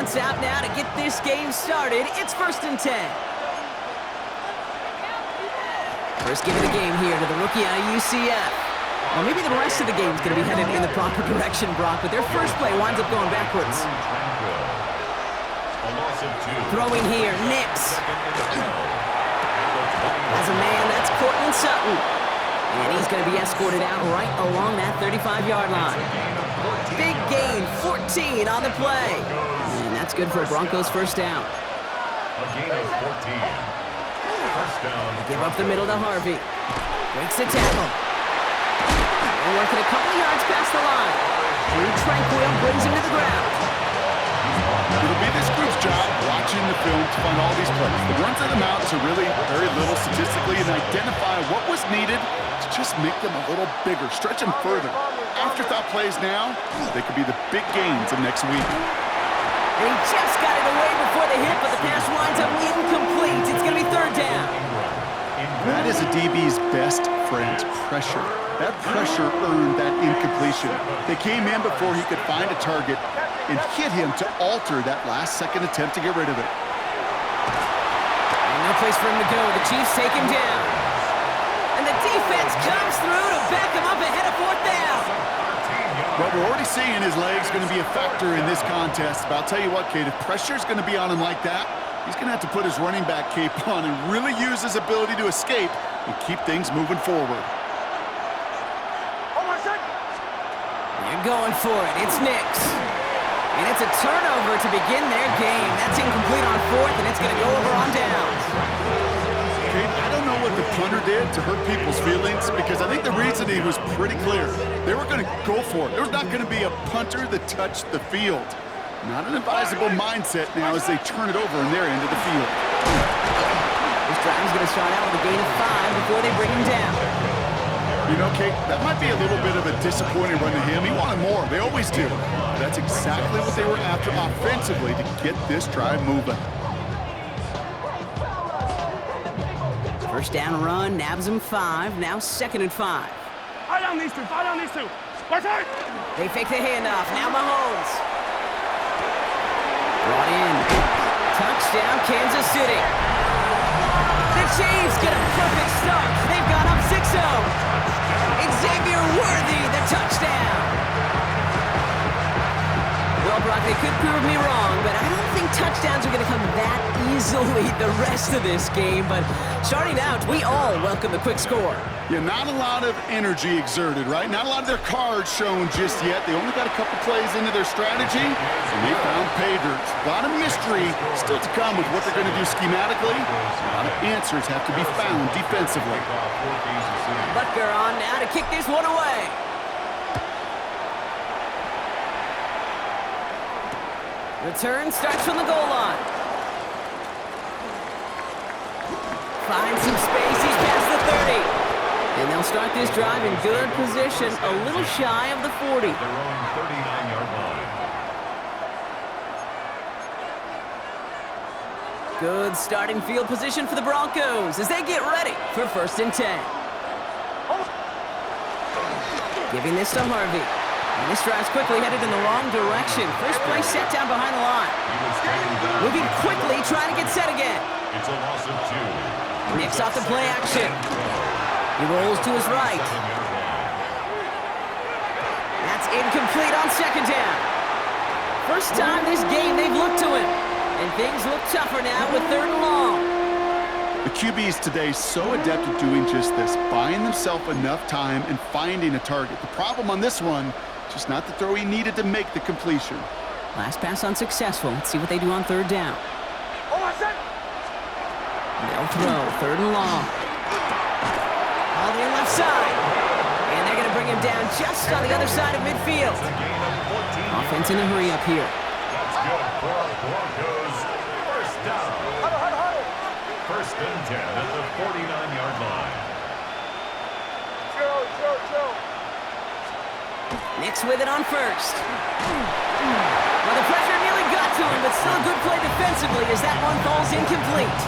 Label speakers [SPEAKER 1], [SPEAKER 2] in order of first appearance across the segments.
[SPEAKER 1] timeouts out now to get this game started. It's 1st and 10. First give of the game here to the rookie out of UCF. Well, maybe the rest of the game's going to be headed in the proper direction, Brock, but their first play winds up going backwards. Throwing here, Nix. As a man, that's Cortland Sutton. And he's going to be escorted out right along that 35-yard line. Big gain, 14 on the play. And that's good for a Broncos first down.
[SPEAKER 2] A gain of 14. First down.
[SPEAKER 1] Give up the middle to Harvey. Breaks the tackle. And working a couple of yards past the line. Drew Tranquil brings him to the ground.
[SPEAKER 3] It'll be this group's job watching the film to find all these plays. The ones that amount to really very little statistically and identify what was needed to just make them a little bigger, stretch them further. Afterthought plays now, they could be the big gains of next week.
[SPEAKER 1] And he just got it away before the hit, but the pass winds up incomplete. It's going to be 3rd down.
[SPEAKER 3] That is a DB's best friend, pressure. That pressure earned that incompletion. They came in before he could find a target and hit him to alter that last-second attempt to get rid of it.
[SPEAKER 1] And no place for him to go. The Chiefs take him down. And the defense comes through to back him up ahead of 4th down.
[SPEAKER 3] What we're already seeing his legs going to be a factor in this contest. But I'll tell you what, Kate, if pressure's going to be on him like that, he's going to have to put his running back cape on and really use his ability to escape and keep things moving forward.
[SPEAKER 1] They're going for it. It's Nix. And it's a turnover to begin their game. That's incomplete on 4th, and it's going to go over on downs.
[SPEAKER 3] Kate, I don't know what the punter did to hurt people's feelings because I think the reasoning was pretty clear. They were going to go for it. There was not going to be a punter that touched the field. Not an advisable mindset now as they turn it over in their end of the field.
[SPEAKER 1] This drive is going to start out with a gain of 5 before they bring him down.
[SPEAKER 3] You know, Kate, that might be a little bit of a disappointing run to him. He wanted more. They always do. That's exactly what they were after offensively to get this drive moving.
[SPEAKER 1] First down run, nabs him 5. Now 2nd and 5.
[SPEAKER 4] Fire down these two. Fire down these two. Watch out!
[SPEAKER 1] They fake the handoff. Now Mahomes. Brought in. Touchdown, Kansas City. The Chiefs get a perfect start. They've gone up 6-0. Xavier Worthy, the touchdown. Well, Brock, they could prove me wrong, but I don't think touchdowns are going to come that easily the rest of this game. But starting out, we all welcome the quick score.
[SPEAKER 3] Yeah, not a lot of energy exerted, right? Not a lot of their cards shown just yet. They only got a couple plays into their strategy, and they found pay dirt. A lot of mystery still to come with what they're going to do schematically. A lot of answers have to be found defensively.
[SPEAKER 1] Butker on now to kick this one away. Return starts from the goal line. Finds some space, he's past the 30. And they'll start this drive in good position, a little shy of the 40.
[SPEAKER 2] Their own 39-yard line.
[SPEAKER 1] Good starting field position for the Broncos as they get ready for 1st and 10. Giving this to Harvey. And this drive's quickly headed in the wrong direction. First play set down behind the line. Moving quickly, trying to get set again.
[SPEAKER 2] It's a loss of 2.
[SPEAKER 1] Nix off the play action. He rolls to his right. That's incomplete on 2nd down. First time this game they've looked to him. And things look tougher now with 3rd and long.
[SPEAKER 3] The QBs today so adept at doing just this, buying themselves enough time and finding a target. The problem on this one, just not the throw he needed to make the completion.
[SPEAKER 1] Last pass unsuccessful. Let's see what they do on 3rd down. They'll throw, 3rd and long. All the left side. And they're going to bring him down just on the other side of midfield. Offense in a hurry up here.
[SPEAKER 2] That's good for our Broncos. First down. 1st and 10 at the 49-yard line.
[SPEAKER 1] Nix with it on 1st. Well, the pressure nearly got to him, but still a good play defensively as that one falls incomplete.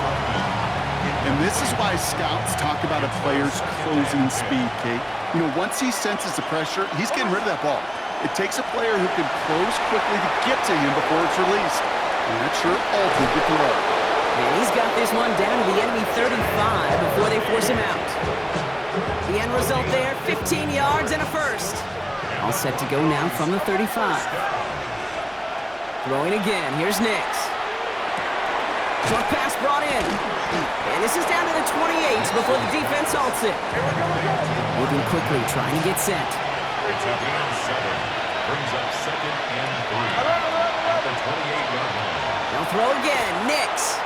[SPEAKER 3] And this is why scouts talk about a player's closing speed, Kate. You know, once he senses the pressure, he's getting rid of that ball. It takes a player who can close quickly to get to him before it's released. and that sure altered the throw.
[SPEAKER 1] And he's got this one down to the enemy 35 before they force him out. The end result there, 15 yards and a first. All set to go now from the 35. Throwing again, here's Nix. Short pass brought in. And this is down to the 28 before the defense halts it. Moving quickly, trying to get set.
[SPEAKER 2] It's up and 7. Brings up second and 3. At the 28-yard line.
[SPEAKER 1] They'll throw again, Nix.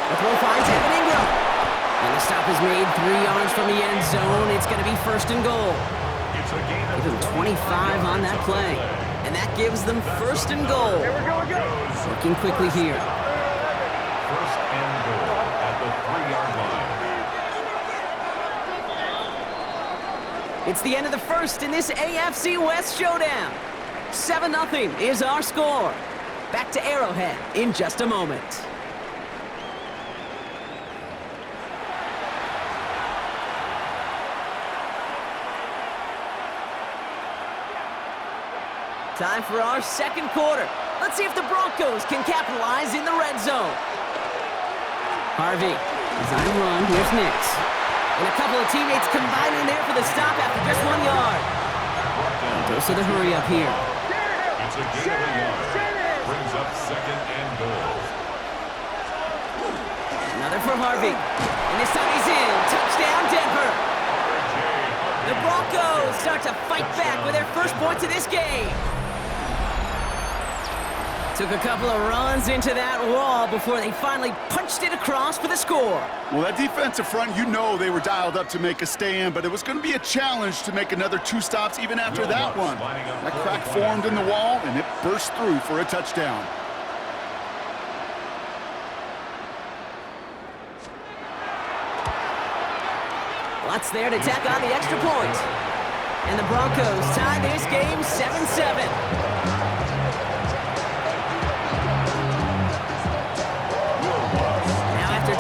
[SPEAKER 1] The throw finds Evan Ingram. And the stop is made 3 yards from the end zone. It's going to be first and goal.
[SPEAKER 2] It's a gain of
[SPEAKER 1] Give them 25 on that play. And that gives them first and goal. Working quickly here.
[SPEAKER 2] first and goal at the 3-yard line.
[SPEAKER 1] It's the end of the first in this AFC West showdown. 7-0 is our score. Back to Arrowhead in just a moment. Time for our second quarter. Let's see if the Broncos can capitalize in the red zone. Harvey, design run, here's Nix. And a couple of teammates combining there for the stop after just 1 yard. Goes to the hurry up here.
[SPEAKER 2] It's a gain of a yard. Brings up second and goal.
[SPEAKER 1] Another for Harvey. And this time he's in. Touchdown, Denver. The Broncos start to fight back with their first points of this game. Took a couple of runs into that wall before they finally punched it across for the score.
[SPEAKER 3] Well, that defensive front, you know they were dialed up to make a stand, but it was going to be a challenge to make another 2 stops even after that one. That crack formed in the wall, and it burst through for a touchdown.
[SPEAKER 1] Lots there to tack on the extra point. And the Broncos tie this game 7-7.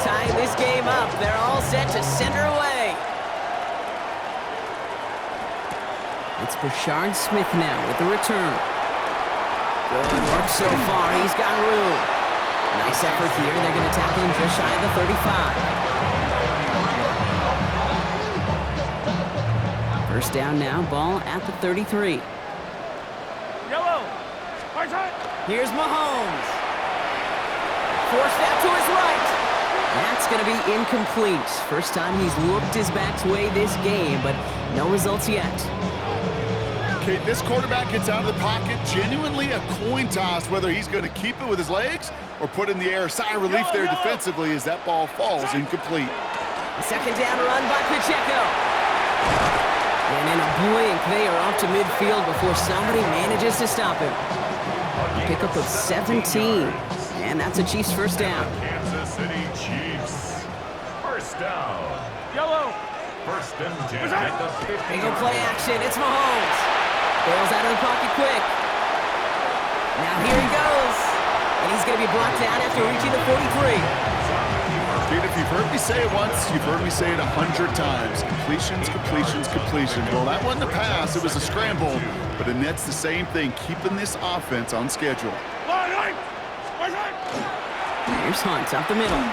[SPEAKER 1] Tying this game up, they're all set to center away. It's Brashard Smith now with the return. Good work so far, he's got room. Nice effort here, they're going to tackle him just shy of the 35. First down now, ball at the 33.
[SPEAKER 4] Yellow.
[SPEAKER 1] Here's Mahomes. Forced out to his right. That's going to be incomplete. First time he's looked his back's way this game, but no results yet.
[SPEAKER 3] Okay, this quarterback gets out of the pocket. Genuinely a coin toss whether he's going to keep it with his legs or put in the air. Sigh of relief there defensively as that ball falls incomplete.
[SPEAKER 1] Second down run by Pacheco. And in a blink, they are off to midfield before somebody manages to stop him. A pickup of 17. And that's a Chiefs first down.
[SPEAKER 2] Kansas City Chiefs. First down.
[SPEAKER 4] Yellow.
[SPEAKER 2] First and 10 at the 50.
[SPEAKER 1] They go play action. It's Mahomes. Bails out of the pocket quick. Now here he goes. And he's going to be brought down after reaching the 43.
[SPEAKER 3] Dude, if you've heard me say it once, you've heard me say it 100 times. Completions, completions, completions. Well, that wasn't a pass. It was a scramble. But Annette's the same thing, keeping this offense on schedule.
[SPEAKER 1] Here's Hunt up the middle.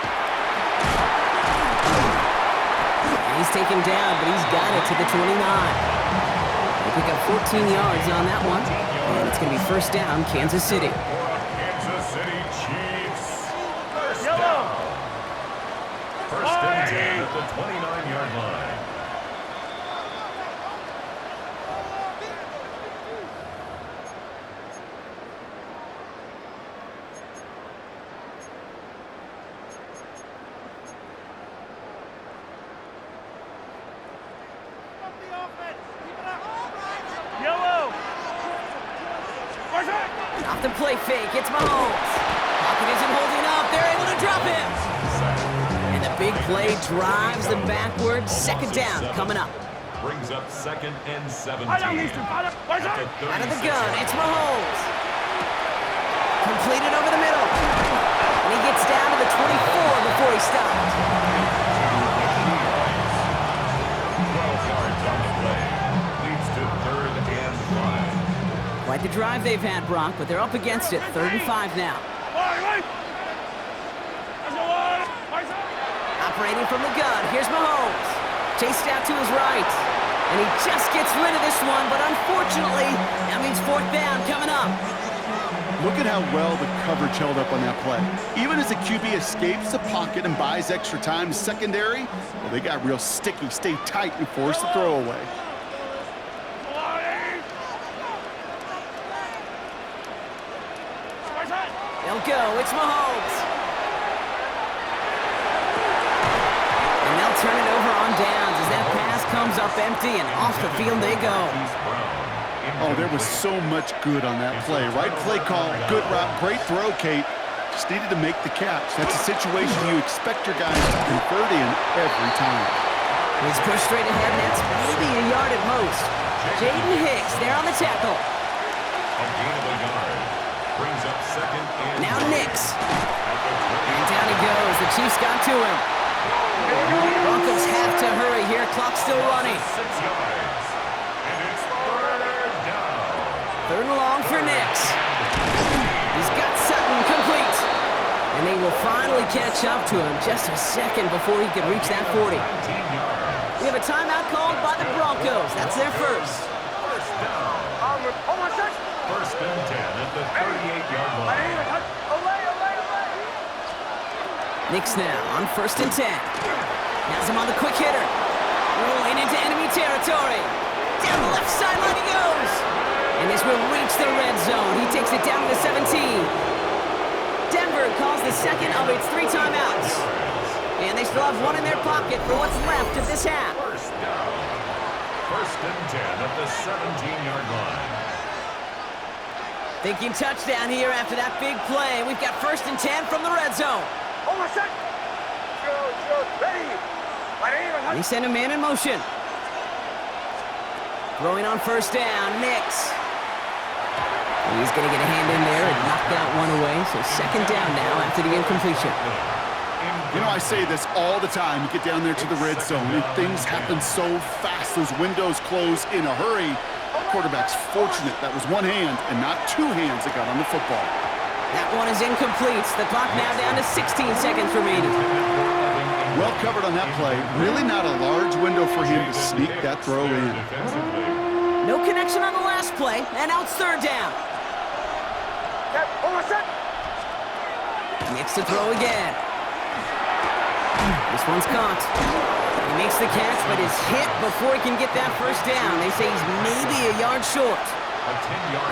[SPEAKER 1] And he's taken down, but he's got it to the 29. They pick up 14 yards on that one. And it's going to be first down, Kansas City.
[SPEAKER 2] Kansas City Chiefs. First down. First and 10 at the 29-yard line.
[SPEAKER 1] Off the play fake, it's Mahomes. Pocket isn't holding up, they're able to drop him. And the big play drives them backwards. Second down coming up.
[SPEAKER 2] Brings up second and 17.
[SPEAKER 4] Out of the
[SPEAKER 1] gun, it's Mahomes. Completed over the middle. And he gets down to the 24 before he stopped.
[SPEAKER 2] 12 yards on the play. Leads to third and 5.
[SPEAKER 1] Quite the drive they've had, Brock, but they're up against it. 35 now. Operating from the gun, here's Mahomes. Chased out to his right. And he just gets rid of this one, but unfortunately, that means fourth down coming up.
[SPEAKER 3] Look at how well the coverage held up on that play. Even as the QB escapes the pocket and buys extra time to secondary, well, they got real sticky, stay tight, and force the throw away.
[SPEAKER 1] They'll go, it's Mahomes. And they'll turn it over on downs as that pass comes up empty, and off the field they go.
[SPEAKER 3] Oh, there was so much good on that play. Right play call, good route, great throw, Kate. Just needed to make the catch. That's a situation you expect your guys to convert in every time.
[SPEAKER 1] He's pushed straight ahead, and that's maybe a yard at most. Jaden Hicks there on the tackle.
[SPEAKER 2] A gain of a yard. Brings up second and
[SPEAKER 1] Now Nix. And down he goes. The Chiefs got to him. Broncos have to hurry here. Clock still running.
[SPEAKER 2] 6 yards. And it's third down.
[SPEAKER 1] Third and long for Nix. He's got Sutton complete. And they will finally catch up to him just a second before he can reach that 40.
[SPEAKER 2] 19 yards.
[SPEAKER 1] We have a timeout called by the Broncos. That's their first.
[SPEAKER 2] First down. First and 10 at the 38-yard line.
[SPEAKER 1] Nix now on first and 10. Has him on the quick hitter. Rolling into enemy territory. Down the left sideline he goes. And this will reach the red zone. He takes it down to the 17. Denver calls the second of its 3 timeouts. And they still have one in their pocket for what's left of this half.
[SPEAKER 2] First down. First and 10 at the 17-yard line.
[SPEAKER 1] Thinking touchdown here after that big play. We've got first and 10 from the red zone. They send a man in motion. Throwing on first down, Nix. He's going to get a hand in there and knock that one away. So second down now after the incompletion.
[SPEAKER 3] You know, I say this all the time. You get down there to the red zone, and things happen so fast. Those windows close in a hurry. Quarterback's fortunate that was one hand and not 2 hands that got on the football.
[SPEAKER 1] That one is incomplete. The clock now down to 16 seconds remaining.
[SPEAKER 3] Well covered on that play. Really not a large window for him to sneak that throw in.
[SPEAKER 1] No connection on the last play, and now it's third down. Nix to throw again. This one's caught. He makes the catch, but is hit before he can get that first down. They say he's maybe a yard short.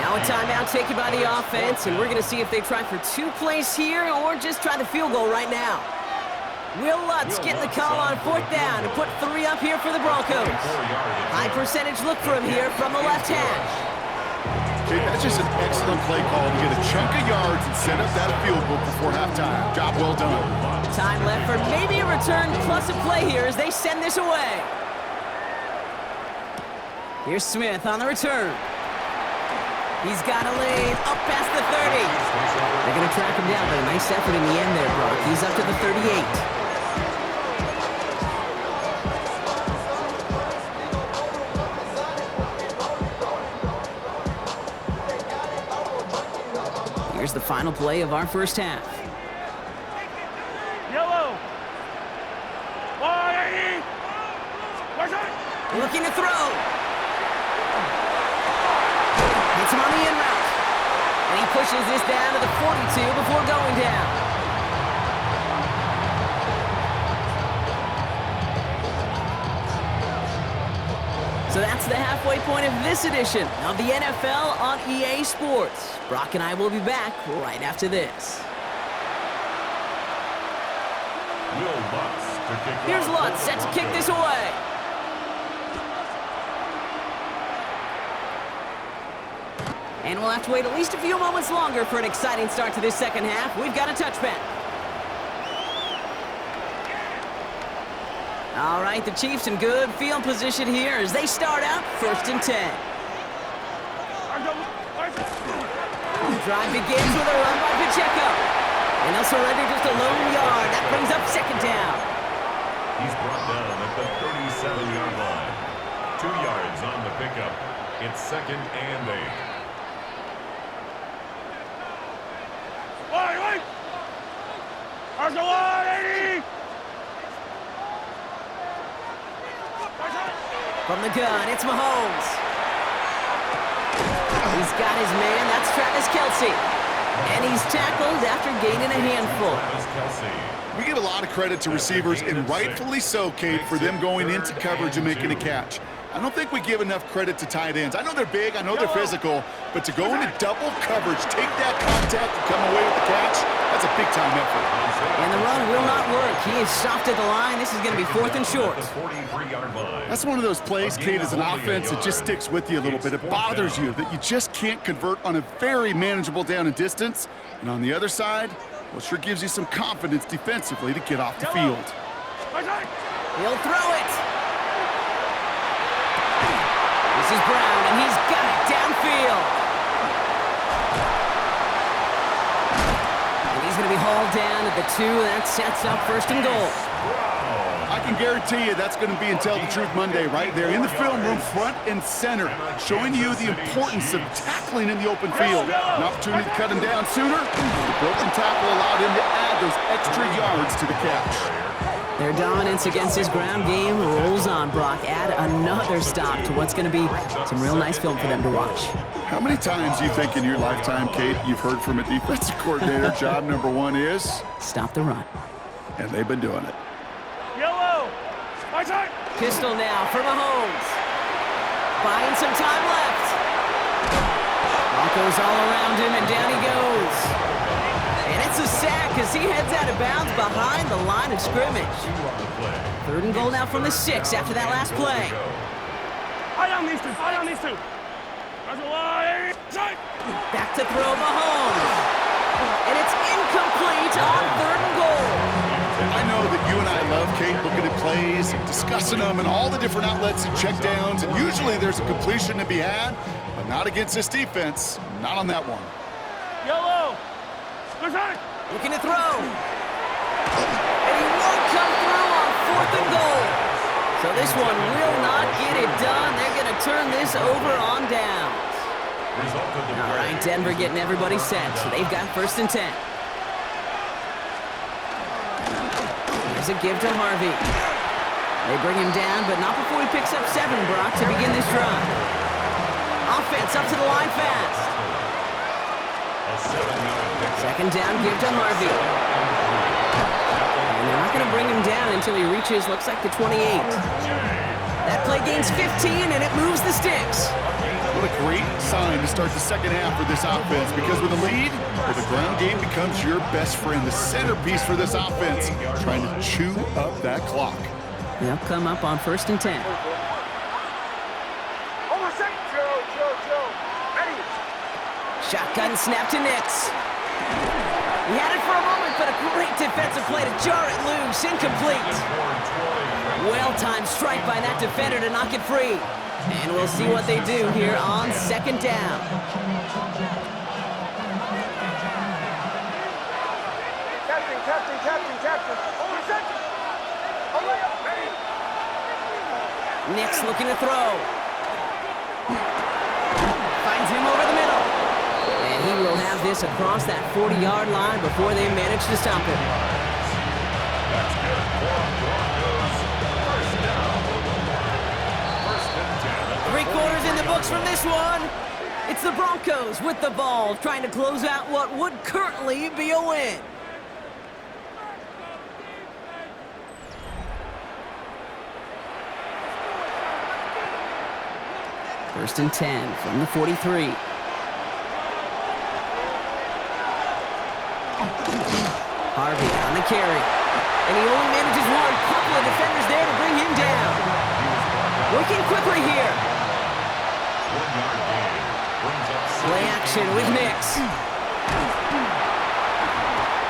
[SPEAKER 1] Now a timeout taken by the offense, and we're going to see if they try for 2 plays here or just try the field goal right now. Will Lutz getting the call on fourth down to put 3 up here for the Broncos. High percentage look for him here from the left hash.
[SPEAKER 3] Okay, that's just an excellent play call to get a chunk of yards and set up that field goal before halftime. Job well done.
[SPEAKER 1] Time left for maybe a return plus a play here as they send this away. Here's Smith on the return. He's got a lead up past the 30. They're going to track him down, but a nice effort in the end there, Brock. He's up to the 38. Here's the final play of our first half.
[SPEAKER 4] Yellow.
[SPEAKER 1] Looking to throw. Hits him on the in route. And he pushes this down to the 42 before going down. So that's the halfway point of this edition of the NFL on EA Sports. Brock and I will be back right after this. Here's Lutz set to kick this away. And we'll have to wait at least a few moments longer for an exciting start to this second half. We've got a touchback. All right, the Chiefs in good field position here as they start out first and 10. Drive begins with a run by Pacheco. And they'll surrender just a lone yard. That brings up second down.
[SPEAKER 2] He's brought down at the 37-yard line. 2 yards on the pickup. It's second and 8.
[SPEAKER 1] From the gun, it's Mahomes. He's got his man, that's Travis Kelce. And he's tackled after gaining a handful.
[SPEAKER 3] We give a lot of credit to receivers, and rightfully so, Kate, for them going into coverage and making a catch. I don't think we give enough credit to tight ends. I know they're big, I know they're physical, but to go into double coverage, take that contact and come away with the catch, that's a big-time effort.
[SPEAKER 1] And the run will not work. He is soft at the line. This is going to be 4th and short.
[SPEAKER 3] That's one of those plays, Kate, as an offense, it just sticks with you a little bit. It bothers you that you just can't convert on a very manageable down and distance. And on the other side, well, it sure gives you some confidence defensively to get off the field.
[SPEAKER 1] He'll throw it. This is Brown, and he's got it downfield. And he's going to be hauled down at the 2, and that sets up 1st and goal.
[SPEAKER 3] I can guarantee you that's going to be in Tell the Truth Monday right there in the film room, front and center, showing you the importance of tackling in the open field. An opportunity to cut him down sooner. The broken tackle allowed him to add those extra yards to the catch.
[SPEAKER 1] Their dominance against his ground game rolls on, Brock. Add another stop to what's going to be some real nice film for them to watch.
[SPEAKER 3] How many times do you think in your lifetime, Kate, you've heard from a defensive coordinator, job number 1 is?
[SPEAKER 1] Stop the run.
[SPEAKER 3] And they've been doing it.
[SPEAKER 4] Yellow. My time.
[SPEAKER 1] Pistol now for Mahomes. Buying some time left. Broncos all around him, and down he goes. And it's a sack as he heads out of bounds behind the line of scrimmage. 3rd and goal now from the 6 after that last play.
[SPEAKER 4] Eye on these two. Eye on these two. That's a lie.
[SPEAKER 1] Back to throw Mahomes. And it's incomplete on 3rd and goal.
[SPEAKER 3] I know that you and I love, Kate, looking at plays, discussing them, and all the different outlets and checkdowns, and usually there's a completion to be had, but not against this defense, not on that one.
[SPEAKER 4] Yellow.
[SPEAKER 1] Looking to throw. And he won't come through on 4th and goal. So this one will not get it done. They're going to turn this over on downs. All right, Denver getting everybody set, so they've got 1st and 10. Here's a give to Harvey. They bring him down, but not before he picks up 7, Brock, to begin this drive. Offense up to the line fast. 2nd down, give to Harvey. And they're not going to bring him down until he reaches, looks like the 28. That play gains 15, and it moves the sticks.
[SPEAKER 3] What a great sign to start the second half for this offense, because with a lead, well, the ground game becomes your best friend, the centerpiece for this offense, trying to chew up that clock.
[SPEAKER 1] They'll come up on 1st and 10. Shotgun snap to Nix. He had it for a moment, but a great defensive play to jar it loose. Incomplete. Well-timed strike by that defender to knock it free. And we'll see what they do here on 2nd down.
[SPEAKER 4] Captain.
[SPEAKER 1] Nix looking to throw. Finds him over the middle. And he will have this across that 40-yard line before they manage to stop him.
[SPEAKER 2] That's good for Broncos. 1st down. 1st and 10.
[SPEAKER 1] 3/4 in the books from this one. It's the Broncos with the ball, trying to close out what would currently be a win. First and 10 from the 43. Harvey on the carry. And he only manages one. Couple of defenders there to bring him down. Working quickly here. Play action with Nix.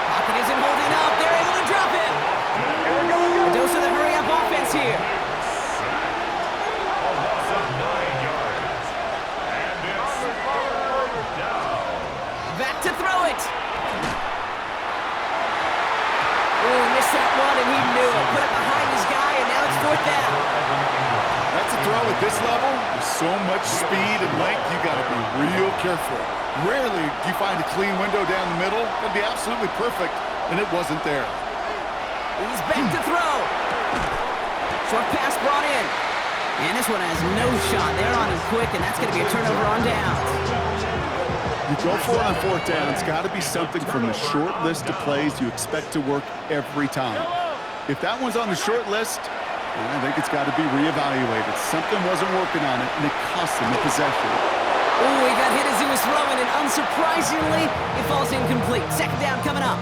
[SPEAKER 1] Pocket isn't holding up. They're able to drop him. A dose of the hurry-up offense here.
[SPEAKER 2] A loss of 9 yards. And it's 3rd down.
[SPEAKER 1] Back to throw it. Oh, he missed that one, and he knew it. Put it behind his guy, and now it's 4th down.
[SPEAKER 3] That's a throw at this level. With so much speed and length, you got to be real careful. Rarely do you find a clean window down the middle. That'd be absolutely perfect, and it wasn't there.
[SPEAKER 1] He's back to throw. Short pass brought in. And this one has no shot. They're on him quick, and that's going to be a turnover on downs.
[SPEAKER 3] You go for it on fourth down. It's got to be something from the short list of plays you expect to work every time. If that one's on the short list, I think it's got to be reevaluated. Something wasn't working on it, and it cost him the possession.
[SPEAKER 1] Oh, he got hit as he was throwing, and unsurprisingly, it falls incomplete. Second down coming up.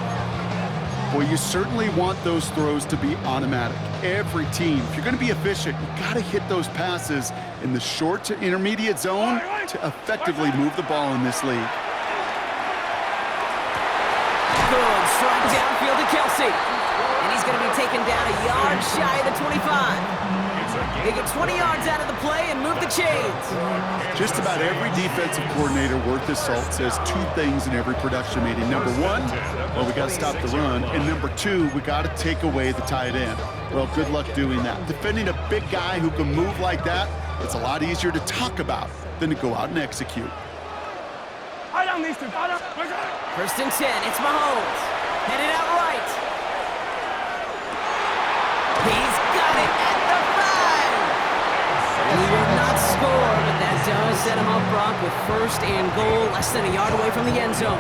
[SPEAKER 3] Well, you certainly want those throws to be automatic. Every team, if you're going to be efficient, you got to hit those passes in the short to intermediate zone to effectively move the ball in this league.
[SPEAKER 1] Good strike downfield to Kelsey. And he's going to be taken down a yard shy of the 25. They get 20 yards out of the play and move the chains.
[SPEAKER 3] Just about every defensive coordinator worth his salt says two things in every production meeting. Number one, well, we got to stop the run. And number two, we got to take away the tight end. Well, good luck doing that. Defending a big guy who can move like that, it's a lot easier to talk about than to go out and execute.
[SPEAKER 1] First and 10, it's Mahomes. Headed out right. He's got it at the 5. He will not score, but that does set him up, Brock, with first and goal, less than a yard away from the end zone.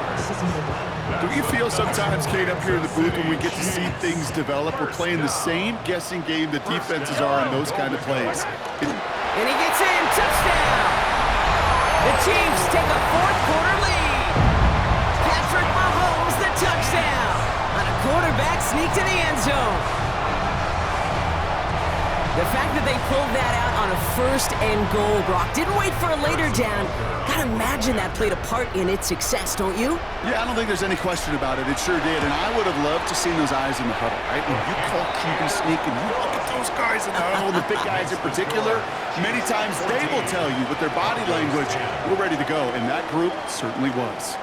[SPEAKER 3] Do you feel sometimes, Kate, up here in the booth when we get to see things develop, we're playing the same guessing game that defenses are on those kind of plays?
[SPEAKER 1] And he gets in, touchdown! The Chiefs take a fourth-quarter lead. Patrick Mahomes, the touchdown, on a quarterback sneak to the end zone. The fact that they pulled that out on a first and goal, Brock, didn't wait for a later down. Gotta imagine that played a part in its success, don't you?
[SPEAKER 3] Yeah, I don't think there's any question about it. It sure did, and I would have loved to see those eyes in the huddle, right? When you call QB sneak and you look at those guys in the huddle, the big guys in particular, many times they will tell you with their body language, we're ready to go, and that group certainly was.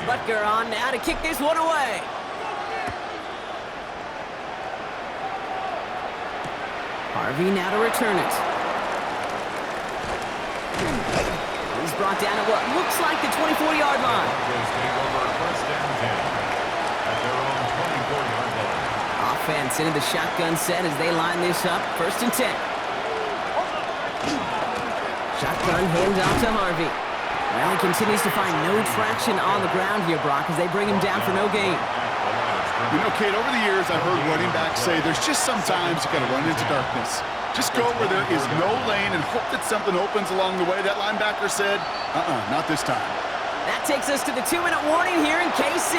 [SPEAKER 1] Butker on now to kick this one away. Harvey now to return it. He's brought down at what looks like the 24-yard line. Offense into the shotgun set as they line this up. First and 10. Shotgun handoff to Harvey. Well, he continues to find no traction on the ground here, Brock, as they bring him down for no gain.
[SPEAKER 3] You know, Kate, over the years, I've heard running backs say there's just sometimes you got to run into darkness. Just go where there is no lane and hope that something opens along the way. That linebacker said, not this time.
[SPEAKER 1] That takes us to the 2-minute warning here in KC.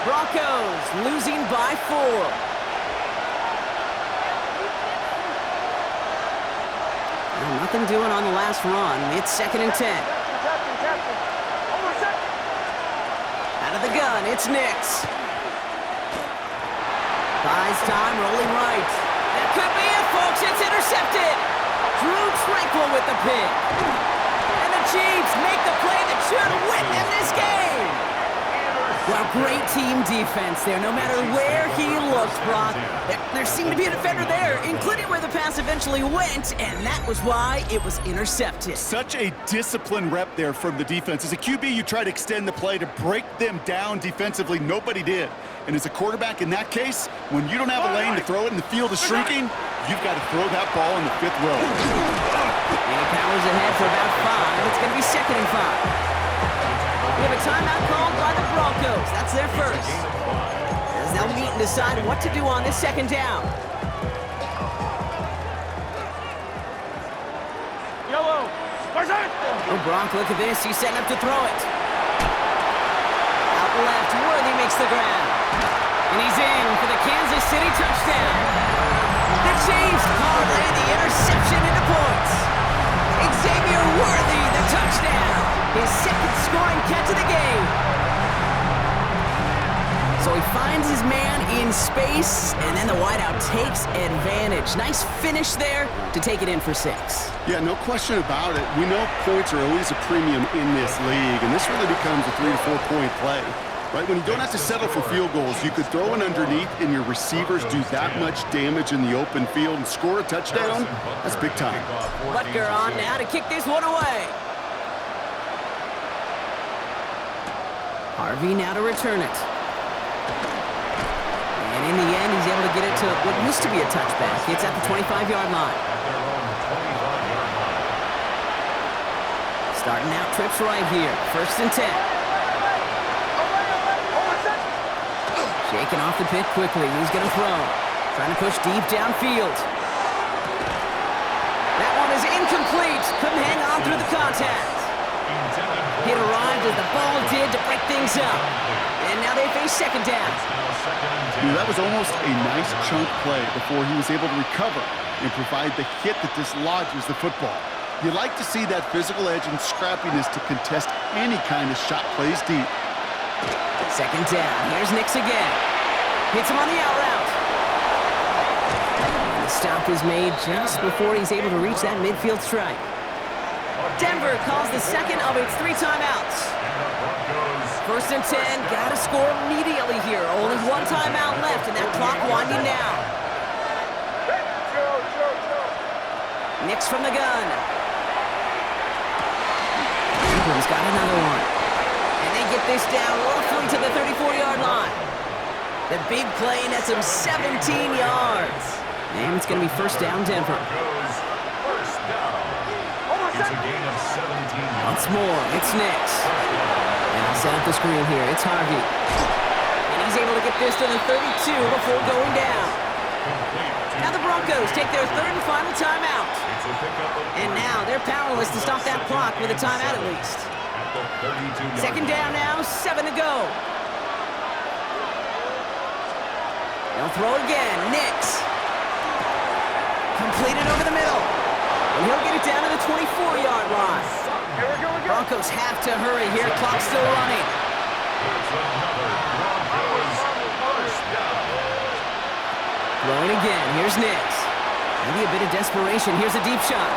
[SPEAKER 1] Broncos losing by 4. Well, nothing doing on the last run. It's second and 10. Out of the gun, it's Nix. Buys time, rolling right. That could be it, folks. It's intercepted. Drew Tranquil with the pick. And the Chiefs make the play that should win them this game. Well, great team defense there. No matter where he looks, Brock, there seemed to be a defender there, including where the pass eventually went, and that was why it was intercepted.
[SPEAKER 3] Such a disciplined rep there from the defense. As a QB, you try to extend the play to break them down defensively. Nobody did. And as a quarterback in that case, when you don't have a lane to throw it and the field is shrinking, you've got to throw that ball in the 5th row.
[SPEAKER 1] And he powers ahead for about 5. It's going to be second and 5. We have a timeout called by the Broncos. That's their first. As they'll meet and decide what to do on this second down.
[SPEAKER 4] Yellow.
[SPEAKER 1] Oh, Bronk, look at this. He's setting up to throw it. Out left, Worthy makes the grab. And he's in for the Kansas City touchdown. The Chiefs parlay the interception into points. Xavier Worthy, the touchdown. His second scoring catch of the game. So he finds his man in space, and then the wideout takes advantage. Nice finish there to take it in for 6.
[SPEAKER 3] Yeah, no question about it. We know points are always a premium in this league, and this really becomes a 3 to 4 point play. Right, when you don't have to settle for field goals, you could throw it underneath and your receivers do that much damage in the open field and score a touchdown. That's big time.
[SPEAKER 1] Butker on now to kick this one away. Harvey now to return it. And in the end, he's able to get it to what used to be a touchback. It's at the 25-yard line. Starting out trips right here. 1st and 10. Shaking off the pick quickly. He's going to throw. Trying to push deep downfield. That one is incomplete. Couldn't hang on through the contact. It arrived as the ball did to break things up. And now they face 2nd down.
[SPEAKER 3] That was almost a nice chunk play before he was able to recover and provide the hit that dislodges the football. You like to see that physical edge and scrappiness to contest any kind of shot plays deep.
[SPEAKER 1] 2nd down. Here's Nix again. Hits him on the out route. And the stop is made just before he's able to reach that midfield strike. Denver calls the 2nd of its 3 timeouts. 1st and 10. Got to score immediately here. Only 1 timeout left, and that clock winding down. Nix from the gun. Ingram's got another one. And they get this down roughly to the 34-yard line. The big play nets him 17 yards. And it's going to be 1st down, Denver.
[SPEAKER 2] It's a gain of 17.
[SPEAKER 1] Once more, it's Nix. And I'll set up the screen here. It's Harvey. And he's able to get this to the 32 before going down. Now the Broncos take their 3rd and final timeout. And now they're powerless to stop that clock with a timeout at least. 2nd down now, 7 to go. They'll throw again. Nix. Completed over the middle. And he'll get it down to the 24-yard line. Broncos have to hurry here. Clock's still running. Throwing again. Here's Nix. Maybe a bit of desperation. Here's a deep shot.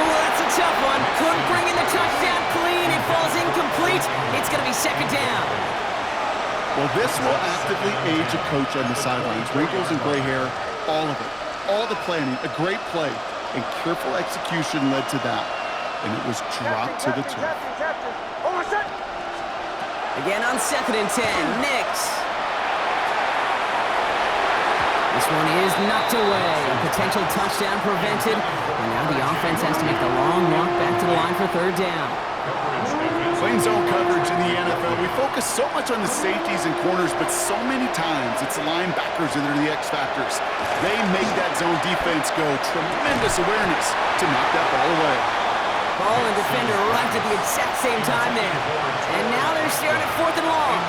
[SPEAKER 1] Oh, that's a tough one. Couldn't bring in the touchdown clean. It falls incomplete. It's going to be 2nd down.
[SPEAKER 3] Well, this will actively age a coach on the sidelines. Wrinkles and gray hair, all of it. All the planning, a great play, and careful execution led to that. And it was dropped to the turf.
[SPEAKER 1] Again on 2nd and 10. Nix. This one is knocked away. A potential touchdown prevented. And now the offense has to make the long walk back to the line for 3rd down.
[SPEAKER 3] Playing zone coverage in the NFL, we focus so much on the safeties and corners, but so many times it's linebackers that are the X factors. They make that zone defense go. Tremendous awareness to knock that ball away.
[SPEAKER 1] Ball and defender arrived at the exact same time there. And now they're staring at 4th and long.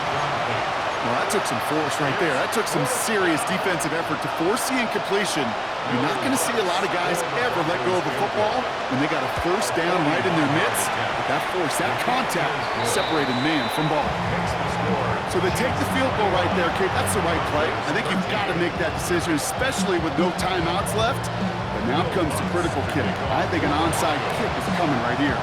[SPEAKER 3] Well, that took some force right there. That took some serious defensive effort to force the incompletion. You're not going to see a lot of guys ever let go of a football when they got a 1st down right in their midst. But that force, that contact, separated man from ball. So they take the field goal right there, Kate. That's the right play. I think you've got to make that decision, especially with no timeouts left. But now comes the critical kick. I think an onside kick is coming right here.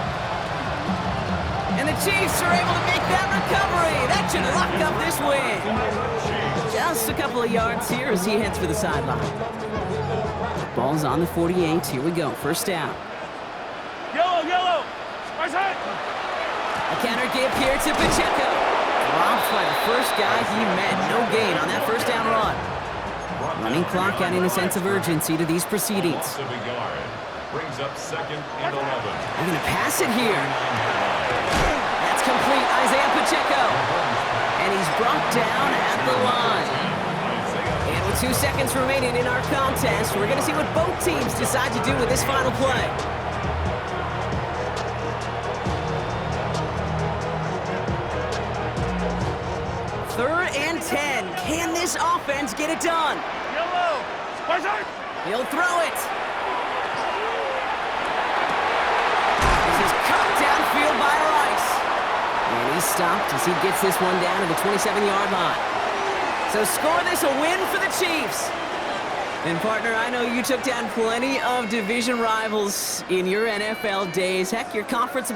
[SPEAKER 1] And the Chiefs are able to make that recovery. That should lock up this win. Just a couple of yards here as he heads for the sideline. Ball's on the 48. Here we go. 1st down.
[SPEAKER 4] Yellow. Right side.
[SPEAKER 1] A counter give here to Pacheco. Dropped by the first guy he met. No gain on that 1st down run. Running clock adding a sense of urgency to these proceedings.
[SPEAKER 2] Brings up 2nd and 11.
[SPEAKER 1] They're going to pass it here. That's complete. Isaiah Pacheco. And he's brought down at the line. And with 2 seconds remaining in our contest, we're going to see what both teams decide to do with this final play. Third and 10. Can this offense get it done?
[SPEAKER 4] Yellow. Right side.
[SPEAKER 1] He'll throw it. This is cut downfield by Rice. And he's stopped as he gets this one down to the 27-yard line. So score this a win for the Chiefs. And partner, I know you took down plenty of division rivals in your NFL days. Heck, your conference